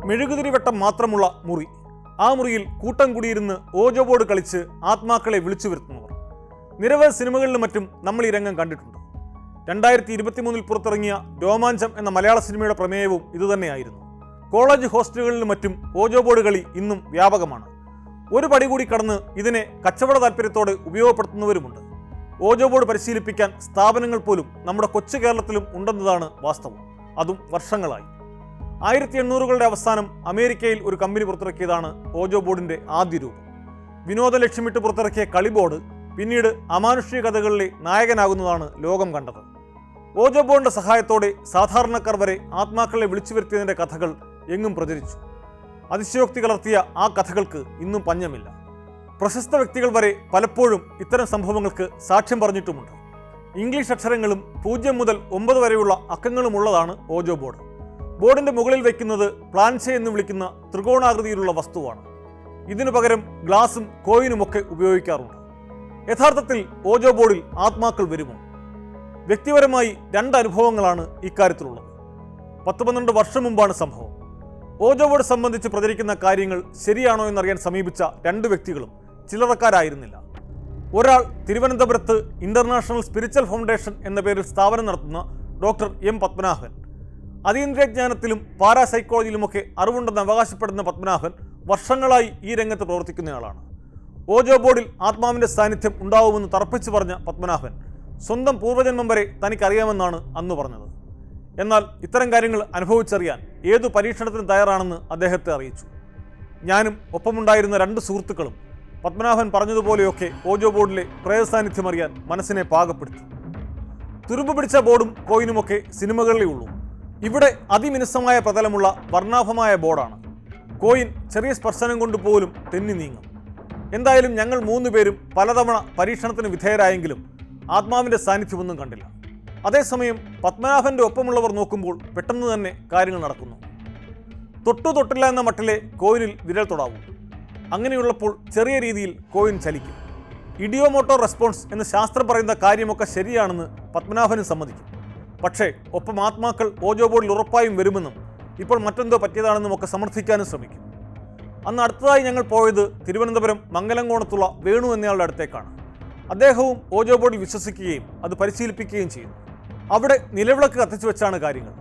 മെഴുകുതിരി വെട്ടം മാത്രമുള്ള മുറി. ആ മുറിയിൽ കൂട്ടം കൂടിയിരുന്ന് ഓജോ ബോർഡ് കളിച്ച് ആത്മാക്കളെ വിളിച്ചു വരുത്തുന്നവർ. നിരവധി സിനിമകളിലും മറ്റും നമ്മൾ ഈ രംഗം കണ്ടിട്ടുണ്ട്. 2023 പുറത്തിറങ്ങിയ രോമാഞ്ചം എന്ന മലയാള സിനിമയുടെ പ്രമേയവും ഇതുതന്നെയായിരുന്നു. കോളേജ് ഹോസ്റ്റലുകളിലും മറ്റും ഓജോ ബോർഡ് കളി ഇന്നും വ്യാപകമാണ്. ഒരു പടി കൂടി കടന്ന് ഇതിനെ കച്ചവട താല്പര്യത്തോടെ ഉപയോഗപ്പെടുത്തുന്നവരുമുണ്ട്. ഓജോ ബോർഡ് പരിശീലിപ്പിക്കാൻ സ്ഥാപനങ്ങൾ പോലും നമ്മുടെ കൊച്ചു കേരളത്തിലും ഉണ്ടെന്നതാണ് വാസ്തവം. അതും വർഷങ്ങളായി. 1800കളുടെ അവസാനം അമേരിക്കയിൽ ഒരു കമ്പനി പുറത്തിറക്കിയതാണ് ഓജോ ബോർഡിൻ്റെ ആദ്യ രൂപം. വിനോദ ലക്ഷ്യമിട്ട് പുറത്തിറക്കിയ കളിബോർഡ് പിന്നീട് അമാനുഷിക കഥകളിലെ നായകനാകുന്നതാണ് ലോകം കണ്ടത്. ഓജോ ബോർഡിൻ്റെ സഹായത്തോടെ സാധാരണക്കാർ വരെ ആത്മാക്കളെ വിളിച്ചു വരുത്തിയതിൻ്റെ കഥകൾ എങ്ങും പ്രചരിച്ചു. അതിശയോക്തി കലർത്തിയ ആ കഥകൾക്ക് ഇന്നും പഞ്ഞമില്ല. പ്രശസ്ത വ്യക്തികൾ വരെ പലപ്പോഴും ഇത്തരം സംഭവങ്ങൾക്ക് സാക്ഷ്യം പറഞ്ഞിട്ടുമുണ്ട്. ഇംഗ്ലീഷ് അക്ഷരങ്ങളും 0 മുതൽ 9 വരെയുള്ള അക്കങ്ങളുമുള്ളതാണ് ഓജോ ബോർഡ്. ബോർഡിൻ്റെ മുകളിൽ വയ്ക്കുന്നത് പ്ലാൻഷെ എന്ന് വിളിക്കുന്ന ത്രികോണാകൃതിയിലുള്ള വസ്തുവാണ്. ഇതിനു പകരം ഗ്ലാസും കോയിനുമൊക്കെ ഉപയോഗിക്കാറുണ്ട്. യഥാർത്ഥത്തിൽ ഓജോ ബോർഡിൽ ആത്മാക്കൾ വരുമോ? വ്യക്തിപരമായി 2 അനുഭവങ്ങളാണ് ഇക്കാര്യത്തിലുള്ളത്. 10-12 വർഷം മുമ്പാണ് സംഭവം. ഓജോ ബോർഡ് സംബന്ധിച്ച് പ്രചരിക്കുന്ന കാര്യങ്ങൾ ശരിയാണോ എന്നറിയാൻ സമീപിച്ച 2 വ്യക്തികളും ചില്ലറക്കാരായിരുന്നില്ല. ഒരാൾ തിരുവനന്തപുരത്ത് ഇന്റർനാഷണൽ സ്പിരിച്വൽ ഫൗണ്ടേഷൻ എന്ന പേരിൽ സ്ഥാപനം നടത്തുന്ന ഡോക്ടർ എം പത്മനാഭൻ. അതീന്ദ്രിയജ്ഞാനത്തിലും പാരാസൈക്കോളജിയിലുമൊക്കെ അറിവുണ്ടെന്ന് അവകാശപ്പെടുന്ന പത്മനാഭൻ വർഷങ്ങളായി ഈ രംഗത്ത് പ്രവർത്തിക്കുന്നയാളാണ്. ഓജോ ബോർഡിൽ ആത്മാവിൻ്റെ സാന്നിധ്യം ഉണ്ടാവുമെന്ന് തറപ്പിച്ചു പറഞ്ഞ പത്മനാഭൻ സ്വന്തം പൂർവ്വജന്മം വരെ തനിക്കറിയാമെന്നാണ് അന്ന് പറഞ്ഞത്. എന്നാൽ ഇത്തരം കാര്യങ്ങൾ അനുഭവിച്ചറിയാൻ ഏതു പരീക്ഷണത്തിനും തയ്യാറാണെന്ന് അദ്ദേഹത്തെ അറിയിച്ചു. ഞാനും ഒപ്പമുണ്ടായിരുന്ന 2 സുഹൃത്തുക്കളും പത്മനാഭൻ പറഞ്ഞതുപോലെയൊക്കെ ഓജോ ബോർഡിലെ പ്രേതസാന്നിധ്യം അറിയാൻ മനസ്സിനെ പാകപ്പെടുത്തി. തുരുമ്പ് പിടിച്ച ബോർഡും കോയിനുമൊക്കെ സിനിമകളിലേ ഉള്ളൂ. ഇവിടെ അതിമിനുസമായ പ്രതലമുള്ള വർണ്ണാഭമായ ബോർഡാണ്. കോയിൻ ചെറിയ സ്പർശനം കൊണ്ട് പോലും തെന്നി നീങ്ങും. എന്തായാലും ഞങ്ങൾ 3 പേരും പലതവണ പരീക്ഷണത്തിന് വിധേയരായെങ്കിലും ആത്മാവിൻ്റെ സാന്നിധ്യമൊന്നും കണ്ടില്ല. അതേസമയം പത്മനാഭൻ്റെ ഒപ്പമുള്ളവർ നോക്കുമ്പോൾ പെട്ടെന്ന് തന്നെ കാര്യങ്ങൾ നടക്കുന്നു. തൊട്ടില്ല എന്ന മട്ടിലെ കോയിനിൽ വിരൽ തൊടാവൂ. അങ്ങനെയുള്ളപ്പോൾ ചെറിയ രീതിയിൽ കോയിൻ ചലിക്കും. ഇഡിയോമോട്ടോർ റെസ്പോൺസ് എന്ന് ശാസ്ത്രം പറയുന്ന കാര്യമൊക്കെ ശരിയാണെന്ന് പത്മനാഭനും സമ്മതിക്കും. പക്ഷേ ഒപ്പം ആത്മാക്കൾ ഓജോ ബോർഡിൽ ഉറപ്പായും വരുമെന്നും ഇപ്പോൾ മറ്റെന്തോ പറ്റിയതാണെന്നും ഒക്കെ സമർത്ഥിക്കാനും ശ്രമിക്കും. അന്ന് അടുത്തതായി ഞങ്ങൾ പോയത് തിരുവനന്തപുരം മംഗലംകോണത്തുള്ള വേണു എന്നയാളുടെ അടുത്തേക്കാണ്. അദ്ദേഹവും ഓജോ ബോർഡിൽ വിശ്വസിക്കുകയും അത് പരിശീലിപ്പിക്കുകയും ചെയ്യുന്നു. അവിടെ നിലവിളക്ക് കത്തിച്ചു വെച്ചാണ് കാര്യങ്ങൾ.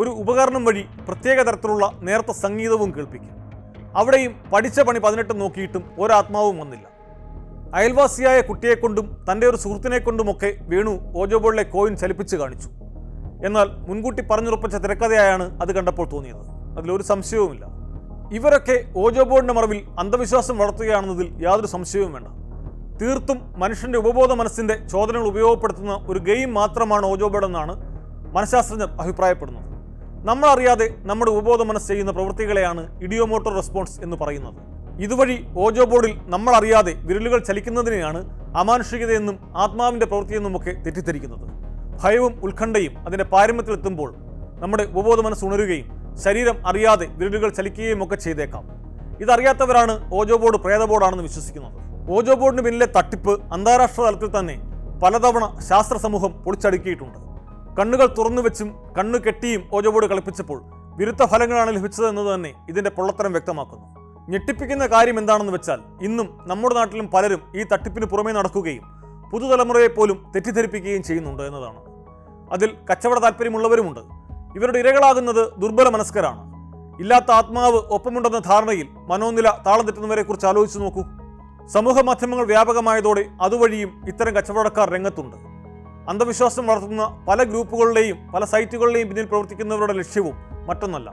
ഒരു ഉപകരണം വഴി പ്രത്യേക തരത്തിലുള്ള നേർത്ത സംഗീതവും കേൾപ്പിക്കും. അവിടെയും പഠിച്ച പണി 18 നോക്കിയിട്ടും ഒരാത്മാവും വന്നില്ല. അയൽവാസിയായ കുട്ടിയെക്കൊണ്ടും തൻ്റെ ഒരു സുഹൃത്തിനെ കൊണ്ടുമൊക്കെ വേണു ഓജോ ബോർഡിലെ കോയിൻ ചലിപ്പിച്ച് കാണിച്ചു. എന്നാൽ മുൻകൂട്ടി പറഞ്ഞുറപ്പിച്ച തിരക്കഥയായാണ് അത് കണ്ടപ്പോൾ തോന്നിയത്. അതിലൊരു സംശയവുമില്ല. ഇവരൊക്കെ ഓജോ ബോർഡിൻ്റെ മറവിൽ അന്ധവിശ്വാസം വളർത്തുകയാണെന്നതിൽ യാതൊരു സംശയവും വേണ്ട. തീർത്തും മനുഷ്യൻ്റെ ഉപബോധ മനസ്സിൻ്റെ ചോദനകൾ ഉപയോഗപ്പെടുത്തുന്ന ഒരു ഗെയിം മാത്രമാണ് ഓജോ ബോർഡ് എന്നാണ് മനഃശാസ്ത്രജ്ഞർ അഭിപ്രായപ്പെടുന്നത്. നമ്മളറിയാതെ നമ്മുടെ ഉപബോധ മനസ്സ് ചെയ്യുന്ന പ്രവൃത്തികളെയാണ് ഇഡിയോമോട്ടോർ റെസ്പോൺസ് എന്ന് പറയുന്നത്. ഇതുവഴി ഓജോ ബോർഡിൽ നമ്മളറിയാതെ വിരലുകൾ ചലിക്കുന്നതിനെയാണ് അമാനുഷികതയെന്നും ആത്മാവിൻ്റെ പ്രവൃത്തിയെന്നുമൊക്കെ തെറ്റിദ്ധരിക്കുന്നത്. ഭയവും ഉത്കണ്ഠയും അതിൻ്റെ പാരമ്യത്തിലെത്തുമ്പോൾ നമ്മുടെ ഉപബോധ മനസ്സ് ഉണരുകയും ശരീരം അറിയാതെ വിരലുകൾ ചലിക്കുകയും ഒക്കെ ചെയ്തേക്കാം. ഇതറിയാത്തവരാണ് ഓജോ ബോർഡ് പ്രേത ബോർഡാണെന്ന് വിശ്വസിക്കുന്നത്. ഓജോ ബോർഡിന് പിന്നിലെ തട്ടിപ്പ് അന്താരാഷ്ട്ര തലത്തിൽ തന്നെ പലതവണ ശാസ്ത്ര സമൂഹം പൊളിച്ചടുക്കിയിട്ടുണ്ട്. കണ്ണുകൾ തുറന്നു വെച്ചും കണ്ണു കെട്ടിയും ഓജോ ബോർഡ് കളിപ്പിച്ചപ്പോൾ വിരുദ്ധ ഫലങ്ങളാണ് ലഭിച്ചത് എന്നത് തന്നെ ഇതിൻ്റെ പൊള്ളത്തരം വ്യക്തമാക്കുന്നു. ഞെട്ടിപ്പിക്കുന്ന കാര്യം എന്താണെന്ന് വെച്ചാൽ ഇന്നും നമ്മുടെ നാട്ടിലും പലരും ഈ തട്ടിപ്പിന് പുറമേ നടക്കുകയും പുതുതലമുറയെ പോലും തെറ്റിദ്ധരിപ്പിക്കുകയും ചെയ്യുന്നുണ്ട് എന്നതാണ്. അതിൽ കച്ചവട താല്പര്യമുള്ളവരുമുണ്ട്. ഇവരുടെ ഇരകളാകുന്നത് ദുർബല മനസ്കരാണ്. ഇല്ലാത്ത ആത്മാവ് ഒപ്പമുണ്ടെന്ന ധാരണയിൽ മനോനില താളം തെറ്റുന്നവരെക്കുറിച്ച് ആലോചിച്ച് നോക്കൂ. സമൂഹ മാധ്യമങ്ങൾ വ്യാപകമായതോടെ അതുവഴിയും ഇത്തരം കച്ചവടക്കാർ രംഗത്തുണ്ട്. അന്ധവിശ്വാസം വളർത്തുന്ന പല ഗ്രൂപ്പുകളുടെയും പല സൈറ്റുകളുടെയും പിന്നിൽ പ്രവർത്തിക്കുന്നവരുടെ ലക്ഷ്യവും മറ്റൊന്നല്ല.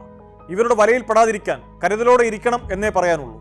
ഇവരുടെ വലയിൽ പെടാതിരിക്കാൻ കരുതലോടെ ഇരിക്കണം എന്നേ പറയാനുള്ളൂ.